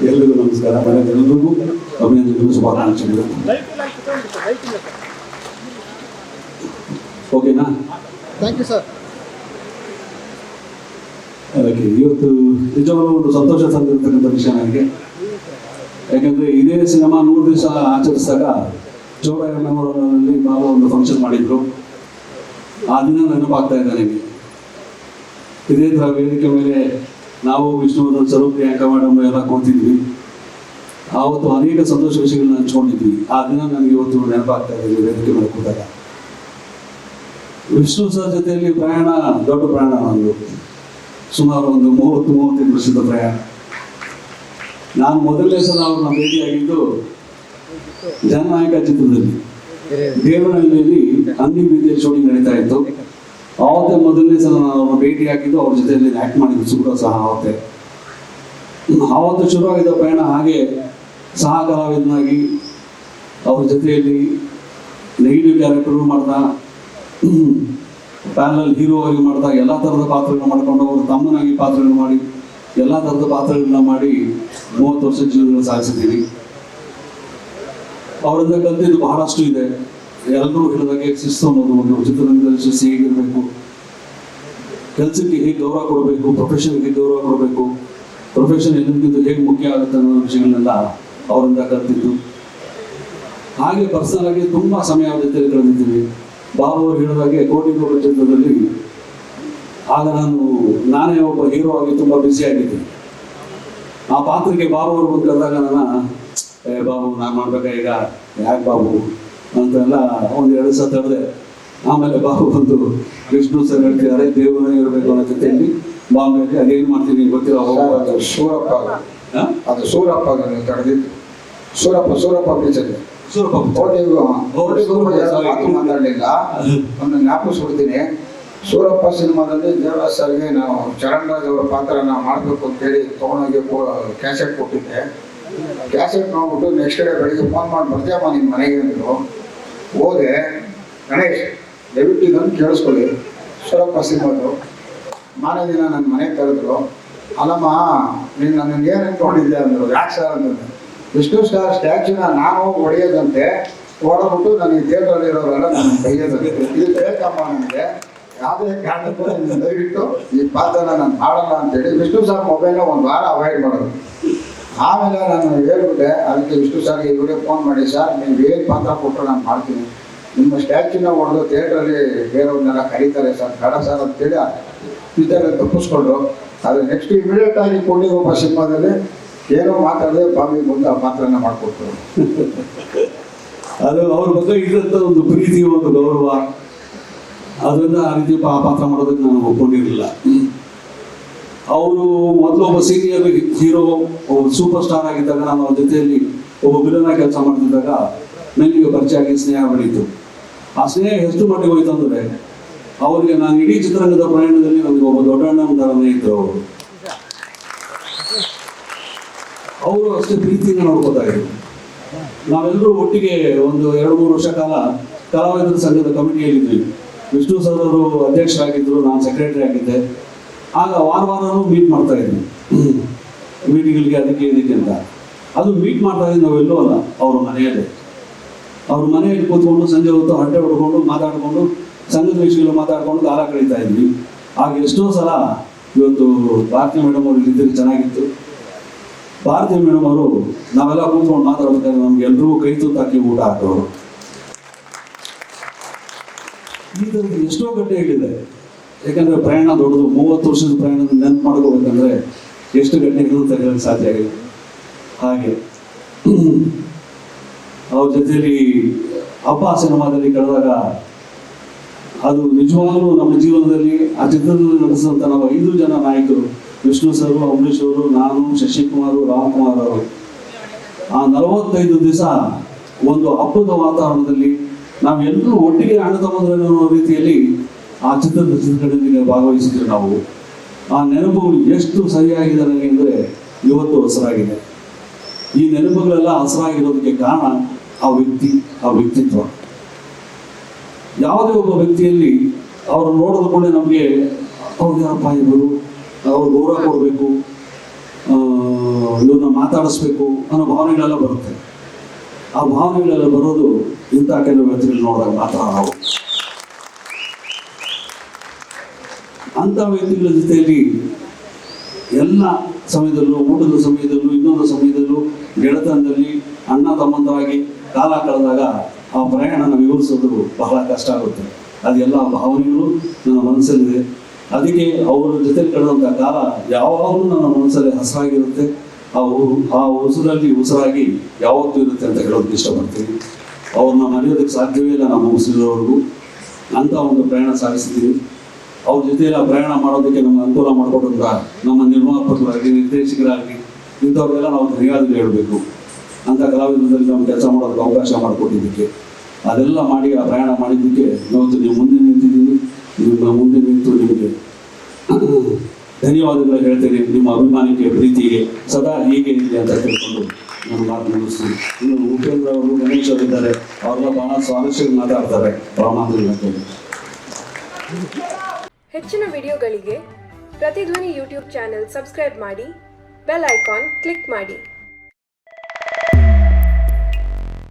ಎಲ್ರಿಗೂ ನಮಸ್ಕಾರ. ಎಲ್ಲರಿಗೂ ಅಭಿನಂದನೆಗಳು, ಶುಭಾಕಾಂಕ್ಷೆಗಳು. ಓಕೆನಾ? Thank you sir. ಅದಕ್ಕೆ ಇವತ್ತು ನಿಜವಾಗ್ಲೂ ಒಂದು ಸಂತೋಷ ತಂದಿರತಕ್ಕಂಥ ವಿಷಯ ನನಗೆ. ಯಾಕಂದರೆ ಇದೇ ಸಿನಿಮಾ 100 ದಿವಸ ಆಚರಿಸಿದಾಗ ಚೌಡಯ್ಯ ಮೆಮೋರಿಯಲ್ನಲ್ಲಿ ಬಾಬು ಒಂದು ಫಂಕ್ಷನ್ ಮಾಡಿದ್ರು. ಆ ದಿನ ನೆನಪಾಗ್ತಾ ಇದೆ ನನಗೆ. ಇದೇ ಥರ ವೇದಿಕೆ ಮೇಲೆ ನಾವು ವಿಷ್ಣುವರ್ಧನ್ ಸರ್, ಪ್ರಿಯಾಂಕಾ ಮೇಡಮ್ ಎಲ್ಲ ಕೂತಿದ್ವಿ. ಆವತ್ತು ಅನೇಕ ಸಂತೋಷ ವಿಷಯಗಳನ್ನ ಹಂಚ್ಕೊಂಡಿದ್ವಿ. ಆ ದಿನ ನನಗೆ ಇವತ್ತು ನೆನಪಾಗ್ತಾ ಇದೆ ವೇದಿಕೆ ಮೇಲೆ ಕೂತಾಗ. ವಿಷ್ಣು ಸರ್ ಜೊತೆಯಲ್ಲಿ ಪ್ರಯಾಣ ದೊಡ್ಡ ಪ್ರಯಾಣ. ನಂದು ಸುಮಾರು ಒಂದು 30-35 ವರ್ಷದ ಪ್ರಯಾಣ. ನಾನು ಮೊದಲನೇ ಸಲ ಅವ್ರನ್ನ ಭೇಟಿಯಾಗಿದ್ದು ಜನನಾಯಕ ಚಿತ್ರದಲ್ಲಿ ದೇವನಹಳ್ಳಿಯಲ್ಲಿ ಅಂಗಿ ಬೀದಿಯಲ್ಲಿ ಶೂಟಿಂಗ್ ನಡೀತಾ ಇತ್ತು. ಆವತ್ತೇ ಮೊದಲನೇ ಸಲ ನಾನು ಅವ್ರನ್ನ ಭೇಟಿ ಹಾಕಿದ್ದು, ಅವ್ರ ಜೊತೆಯಲ್ಲಿ ಆ್ಯಕ್ಟ್ ಮಾಡಿದ್ದು ಸುಬ್ರ ಸಹ ಆವತ್ತೇ. ಆವತ್ತು ಶುರುವಾಗಿದ್ದ ಪ್ರಯಾಣ ಹಾಗೆ ಸಹ ಕಲಾವಿದನಾಗಿ ಅವ್ರ ಜೊತೆಯಲ್ಲಿ ನೆಗೆಟಿವ್ ಕ್ಯಾರೆಕ್ಟರ್ ಮಾಡ್ತಾ, ಪ್ಯಾನಲ್ ಹೀರೋ ಆಗಿ ಮಾಡ್ತಾ, ಎಲ್ಲ ಥರದ ಪಾತ್ರಗಳನ್ನ ಮಾಡಿಕೊಂಡು ಅವ್ರ ತಮ್ಮನಾಗಿ ಪಾತ್ರಗಳನ್ನ ಮಾಡಿ, ಎಲ್ಲ ಥರದ ಪಾತ್ರಗಳನ್ನ ಮಾಡಿ 30 ವರ್ಷ ಜೀವನ ಸಾಗಿಸಿದ್ದೀವಿ. ಅವರಿಂದ ಕಲಿತಿದ್ದು ಬಹಳಷ್ಟು ಇದೆ. ಎಲ್ಲರೂ ಹೇಳಿದಾಗೆ ಶಿಸ್ತು ಅನ್ನೋದು ಒಂದು ಚಿತ್ರರಂಗದಲ್ಲಿ ಶಿಸ್ತು ಹೇಗಿರಬೇಕು, ಕೆಲಸಕ್ಕೆ ಹೇಗೆ ಗೌರವ ಕೊಡಬೇಕು, ಪ್ರೊಫೆಷನ್ಗೆ ಹೇಗೆ ಗೌರವ ಕೊಡಬೇಕು, ಪ್ರೊಫೆಷನ್ ಎಲ್ಲರಿಗಿಂತ ಹೇಗೆ ಮುಖ್ಯ ಆಗುತ್ತೆ ಅನ್ನೋ ವಿಷಯಗಳನ್ನೆಲ್ಲ ಅವರಿಂದ ಕಲಿತಿದ್ದು. ಹಾಗೆ ಪರ್ಸನಲ್ ಆಗಿ ತುಂಬ ಸಮಯ ಅವ್ರ ಜೊತೆ ಕಳೆದಿದ್ದೀವಿ. ಬಾಬು ಅವರು ಹೇಳಿದಾಗೆ ಕೋಟಿ ಕೋಟಿ ಚಿತ್ರದಲ್ಲಿ ಆಗ ನಾನೇ ಒಬ್ಬ ಹೀರೋ ಆಗಿ ತುಂಬ ಬ್ಯುಸಿ ಆಗಿದ್ದೀನಿ. ಆ ಪಾತ್ರಕ್ಕೆ ಬಾಬು ಅವರು ಬಂದು ಕರೆದಾಗ ಬಾಬು ನಾನು ಮಾಡ್ಬೇಕಾ ಈಗ, ಯಾಕೆ ಬಾಬು ಅಂತೆಲ್ಲ 1-2 ಸಲ ತಡೆದೆ. ಆಮೇಲೆ ಬಾಬು ಬಂದು ವಿಷ್ಣು ಸರ್ ಹೇಳ್ತಿದ್ದಾರೆ ದೇವರೇ ಇರಬೇಕು ಅನ್ನೋ ಜೊತೆಯಲ್ಲಿ ಬಾಂಬೆಗೆ ಅದೇನು ಮಾಡ್ತೀನಿ ಗೊತ್ತಿಲ್ಲ. ಸೂರಪ್ಪ, ಅದು ಸೂರಪ್ಪ ತಡೆದಿತ್ತು. ಸೂರಪ್ಪ ಬೀಚಲ್ಲಿ ಮಾತು ಮಾತಾಡಲಿಲ್ಲ. ಒಂದು ಜ್ಞಾಪಿಸ್ಬಿಡ್ತೀನಿ. ಸೂರಪ್ಪ ಸಿನಿಮಾದಲ್ಲಿ ದೇವರಾಜ್ ಸರ್ಗೆ ನಾವು ಚರಣ್ ರಾಜ್ ಅವರ ಪಾತ್ರ ನಾವು ಮಾಡಬೇಕು ಅಂತೇಳಿ ತೊಗೊಂಡೋಗಿ ಕ್ಯಾಸೆಟ್ ಕೊಟ್ಟಿದ್ದೆ. ಕ್ಯಾಸೆಟ್ ನೋಡ್ಬಿಟ್ಟು ನೆಕ್ಸ್ಟ್ ಡೇ ಬೆಳಿಗ್ಗೆ ಫೋನ್ ಮಾಡಿ ಬರ್ತೀಯಮ್ಮ ನಿಮ್ಮ ಮನೆಗೆ ಅಂದರು. ಹೋದೆ, ಗಣೇಶ್ ದಯವಿಟ್ಟು ಇದನ್ನು ಕೇಳಿಸ್ಕೊಳ್ಳಿ, ಸೂರಪ್ಪ ಸಿನಿಮಾದು ಮಾರನೇ ದಿನ ನನ್ನ ಮನೆಗೆ ಕರೆದ್ರು. ಅಲ್ಲಮ್ಮ ನೀನು ನನ್ನನ್ನು ಏನು ಅಂದ್ಕೊಂಡಿದ್ದೆ ಅಂದರು. ಯಾಕೆ ಸರ್ ಅಂತಂದೆ. ವಿಷ್ಣು ಸರ್ ಸ್ಟ್ಯಾಚ್ಯೂನ ನಾನು ಹೊಡೆಯೋದಂತೆ, ಹೊಡೆದ್ಬಿಟ್ಟು ನನಗೆ ಥಿಯೇಟ್ರಲ್ಲಿ ಇರೋರೆಲ್ಲ ನನ್ನ ಕೈಯೋದಂತೆ. ಇದು ಬೇಕಮ್ಮ ನನಗೆ, ಯಾವುದೇ ಕಾರಣಕ್ಕೂ ದಯವಿಟ್ಟು ಈ ಪಾತ್ರನ ನಾನು ಮಾಡಲ್ಲ ಅಂತೇಳಿ ವಿಷ್ಣು ಸರ್ ಮೊಬೈಲ್ನ 1 ವಾರ ಅವಾಯ್ಡ್ ಮಾಡೋದು. ಆಮೇಲೆ ನಾನು ಹೇಳ್ಬಿಟ್ಟೆ. ಅದಕ್ಕೆ ವಿಷ್ಣು ಸರ್ಗೆ ಇವರೇ ಫೋನ್ ಮಾಡಿ, ಸರ್ ನೀವು ಏನು ಪಾತ್ರ ಕೊಟ್ಟರು ನಾನು ಮಾಡ್ತೀನಿ, ನಿಮ್ಮ ಸ್ಟ್ಯಾಚ್ಯೂನ ಹೊಡೆದು ಥಿಯೇಟ್ರಲ್ಲಿ ಬೇರೆಯವ್ರನ್ನೆಲ್ಲ ಕರೀತಾರೆ ಸರ್, ಬೇಡ ಸರ್ ಅಂತೇಳಿ ಇದೆಲ್ಲ ತಪ್ಪಿಸ್ಕೊಂಡ್ರು. ಆದರೆ ನೆಕ್ಸ್ಟ್ ಇಮಿಡಿಯೇಟ್ ಆಗಿ ಕೊಂಡಿಗೊಬ್ಬ ಸಿನಿಮಾದಲ್ಲಿ ಏನೋ ಮಾತಾಡದೆ ಬಾಂಬೆ ಮುಂದೆ ಆ ಪಾತ್ರನ ಮಾಡಿಕೊಟ್ರು. ಅದು ಅವ್ರ ಬಗ್ಗೆ ಇದ್ದಂಥ ಒಂದು ಪ್ರೀತಿ, ಒಂದು ಗೌರವ, ಅದರಿಂದ ಆ ರೀತಿ ಪಾತ್ರ ಮಾಡೋದಕ್ಕೆ ನಾನು ಒಪ್ಕೊಂಡಿರಲಿಲ್ಲ. ಅವರು ಮೊದಲು ಒಬ್ಬ ಸೀನಿಯರ್ ಹೀರೋ, ಒಬ್ಬ ಸೂಪರ್ ಸ್ಟಾರ್ ಆಗಿದ್ದಾಗ ನಾನು ಅವ್ರ ಜೊತೆಯಲ್ಲಿ ಒಬ್ಬ ವಿಲನ ಕೆಲಸ ಮಾಡ್ತಿದ್ದಾಗ ನನಗೆ ಪರಿಚಯ ಆಗಿ ಸ್ನೇಹ ಬೆಳೀತು. ಆ ಸ್ನೇಹ ಎಷ್ಟು ಮಟ್ಟಿಗೆ ಹೋಯ್ತು ಅಂದರೆ, ಅವರಿಗೆ ನಾನು ಇಡೀ ಚಿತ್ರರಂಗದ ಪ್ರಯಾಣದಲ್ಲಿ ನನಗೆ ಒಬ್ಬ ದೊಡ್ಡ ಅಣ್ಣನ ಥರನೇ ಇದ್ದರು. ಅವರು ಅಷ್ಟೇ ಪ್ರೀತಿಯಿಂದ ನೋಡ್ಕೋತಾ ಇದ್ರು. ನಾವೆಲ್ಲರೂ ಒಟ್ಟಿಗೆ ಒಂದು 2-3 ವರ್ಷ ಕಾಲ ಕಲಾವಿದರ ಸಂಘದ ಕಮಿಟಿಯಲ್ಲಿದ್ವಿ. ವಿಷ್ಣು ಸರ್ ಅವರು ಅಧ್ಯಕ್ಷರಾಗಿದ್ದರು, ನಾನು ಸೆಕ್ರೆಟರಿ ಆಗಿದ್ದೆ. ಆಗ ವಾರನೂ ಮೀಟ್ ಮಾಡ್ತಾ ಇದ್ವಿ, ಮೀಟಿಂಗ್ಗಳಿಗೆ ಅದಕ್ಕೆ ಇದಕ್ಕೆ ಅಂತ. ಅದು ಮೀಟ್ ಮಾಡ್ತಾ ಇದ್ವಿ ನಾವೆಲ್ಲೂ ಅಲ್ಲ, ಅವ್ರ ಮನೆಯಲ್ಲಿ ಕೂತ್ಕೊಂಡು ಸಂಜೆ ಹೊತ್ತು ಹರಟೆ ಹೊಡ್ಕೊಂಡು ಮಾತಾಡಿಕೊಂಡು ಸಂಘದ ವಿಷಯಗಳು ಮಾತಾಡ್ಕೊಂಡು ಕಾಲ ಕಳೀತಾ ಇದ್ವಿ. ಆಗ ಎಷ್ಟೋ ಸಲ ಇವತ್ತು ಭಾರತಿ ಮೇಡಮ್ ಅವರು ಇದ್ದರೆ ಚೆನ್ನಾಗಿತ್ತು. ಭಾರತಿ ಮೇಡಮ್ ಅವರು ನಾವೆಲ್ಲ ಕೂತ್ಕೊಂಡು ಮಾತಾಡ್ಬೇಕಾದ್ರೆ ನಮ್ಗೆ ಎಲ್ರಿಗೂ ಕೈ ತುತ್ತಾಕಿ ಊಟ ಹಾಕೋರು. ಈ ಥರದ್ದು ಎಷ್ಟೋ ಗಂಟೆಗಳಿದೆ. ಯಾಕಂದರೆ ಪ್ರಯಾಣ ದೊಡ್ಡದು. 30 ವರ್ಷದ ಪ್ರಯಾಣದ ನೆನಪು ಮಾಡ್ಕೋಬೇಕಂದ್ರೆ ಎಷ್ಟು ಗಂಟೆಗಳು ತೆಗೆಯೋಕ್ಕೆ ಸಾಧ್ಯ ಆಗಿದೆ. ಹಾಗೆ ಅವ್ರ ಜೊತೆಯಲ್ಲಿ ಅಪ್ಪ ಸಿನಿಮಾದಲ್ಲಿ ಕಳೆದಾಗ ಅದು ನಿಜವಾಗ್ಲೂ ನಮ್ಮ ಜೀವನದಲ್ಲಿ ಆ ಚಿತ್ರದಲ್ಲಿ ನಡೆಸಿದಂಥ ನಾವು 5 ಜನ ನಾಯಕರು, ವಿಷ್ಣು ಸರ್, ಅಂಬರೀಷ್ ಅವರು, ನಾನು, ಶಶಿಕುಮಾರ್, ರಾಮಕುಮಾರ್ ಅವರು, ಆ 45 ದಿವಸ ಒಂದು ಹಬ್ಬದ ವಾತಾವರಣದಲ್ಲಿ ನಾವೆಲ್ಲರೂ ಒಟ್ಟಿಗೆ ಅಣ್ಣ ತಮ್ಮಂದಿರ ರೀತಿಯಲ್ಲಿ ಆ ಚಿತ್ರದಲ್ಲಿ ಭಾಗವಹಿಸಿದ್ರು ನಾವು. ಆ ನೆನಪುಗಳು ಎಷ್ಟು ಸರಿಯಾಗಿದೆ ನನಗೆ ಅಂದರೆ ಇವತ್ತು ಹಸರಾಗಿದೆ. ಈ ನೆನಪುಗಳೆಲ್ಲ ಹಸರಾಗಿರೋದಕ್ಕೆ ಕಾರಣ ಆ ವ್ಯಕ್ತಿತ್ವ. ಯಾವುದೇ ಒಬ್ಬ ವ್ಯಕ್ತಿಯಲ್ಲಿ ಅವರು ನೋಡೋದು ಕೂಡ ನಮಗೆ ಅವ್ರು ಯಾರಪ್ಪ ಇವರು, ಅವ್ರು ಗೌರವ ಕೊಡಬೇಕು, ಇವ್ರನ್ನ ಮಾತಾಡಿಸ್ಬೇಕು ಅನ್ನೋ ಭಾವನೆಗಳೆಲ್ಲ ಬರುತ್ತೆ. ಆ ಭಾವನೆಗಳೆಲ್ಲ ಬರೋದು ಇಂಥ ಕೆಲವು ವ್ಯಕ್ತಿಗಳು ನೋಡಿದಾಗ ಮಾತ್ರ ನಾವು. ಅಂಥ ವ್ಯಕ್ತಿಗಳ ಜೊತೆಯಲ್ಲಿ ಎಲ್ಲ ಸಮಯದಲ್ಲೂ, ಊಟದ ಸಮಯದಲ್ಲೂ, ಇನ್ನೊಂದು ಸಮಯದಲ್ಲೂ, ಗೆಳೆತನದಲ್ಲಿ ಅಣ್ಣ ತಮ್ಮಂದರಾಗಿ ಕಾಲ ಕಳೆದಾಗ ಆ ಪ್ರಯಾಣನ ವಿವರಿಸೋದು ಬಹಳ ಕಷ್ಟ ಆಗುತ್ತೆ. ಅದೆಲ್ಲ ಭಾವನೆಗಳು ನನ್ನ ಮನಸ್ಸಲ್ಲಿದೆ. ಅದಕ್ಕೆ ಅವರ ಜೊತೆ ಕಳೆದಂಥ ಕಾಲ ಯಾವಾಗಲೂ ನನ್ನ ಮನಸ್ಸಲ್ಲಿ ಹಸಿರಾಗಿರುತ್ತೆ. ಆ ಉಸಿರಲ್ಲಿ ಉಸಿರಾಗಿ ಯಾವತ್ತೂ ಇರುತ್ತೆ ಅಂತ ಹೇಳೋದಕ್ಕೆ ಇಷ್ಟಪಡ್ತೀನಿ. ಅವ್ರನ್ನ ಮರೆಯೋದಕ್ಕೆ ಸಾಧ್ಯವೇ ಇಲ್ಲ ನಮ್ಮ ಉಸಿರವರೆಗೂ. ಅಂಥ ಒಂದು ಪ್ರಯಾಣ ಸಾಗಿಸಿದ್ದೀವಿ. ಅವ್ರ ಜೊತೆಯಲ್ಲಿ ಆ ಪ್ರಯಾಣ ಮಾಡೋದಕ್ಕೆ ನಮ್ಗೆ ಅನುಕೂಲ ಮಾಡಿಕೊಟ್ಟಂಥ ನಮ್ಮ ನಿರ್ಮಾಪಕರಾಗಲಿ, ನಿರ್ದೇಶಕರಾಗಲಿ, ಇಂಥವ್ರಿಗೆಲ್ಲ ನಾವು ಧನ್ಯವಾದಗಳು ಹೇಳಬೇಕು. ಅಂಥ ಕಲಾವಿದರಲ್ಲಿ ನಾವು ಕೆಲಸ ಮಾಡೋದಕ್ಕೆ ಅವಕಾಶ ಮಾಡಿಕೊಟ್ಟಿದ್ದಕ್ಕೆ, ಅದೆಲ್ಲ ಮಾಡಿ ಆ ಪ್ರಯಾಣ ಮಾಡಿದ್ದಕ್ಕೆ ಇವತ್ತು ನೀವು ಮುಂದೆ ನಿಂತಿದ್ದೀನಿ. ನಿಮ್ಮ ಮುಂದೆ ನಿಂತು ನಿಮಗೆ ಧನ್ಯವಾದಗಳು ಹೇಳ್ತೇನೆ. ನಿಮ್ಮ ಅಭಿಮಾನಕ್ಕೆ, ಪ್ರೀತಿಗೆ ಸದಾ ಹೀಗೆ ಇದೆ ಅಂತ ತಿಳ್ಕೊಂಡು ನಾನು ಮಾತು ಮುಗಿಸ್ತೀನಿ. ಇನ್ನು ಉಪೇಂದ್ರ ಅವರು, ಗಣೇಶ್ ಅವರಿದ್ದಾರೆ, ಅವರೆಲ್ಲ ಬಹಳ ಸ್ವಾರಸ್ಯವಾಗಿ ಮಾತಾಡ್ತಾರೆ. ಪ್ರಾಮಾಣಿಕ ಹೆಚ್ಚಿನ ವಿಡಿಯೋಗಳಿಗೆ ಪ್ರತಿಧ್ವನಿ ಯೂಟ್ಯೂಬ್ ಚಾನೆಲ್ ಸಬ್ಸ್ಕ್ರೈಬ್ ಮಾಡಿ, ಬೆಲ್ ಐಕಾನ್ ಕ್ಲಿಕ್ ಮಾಡಿ.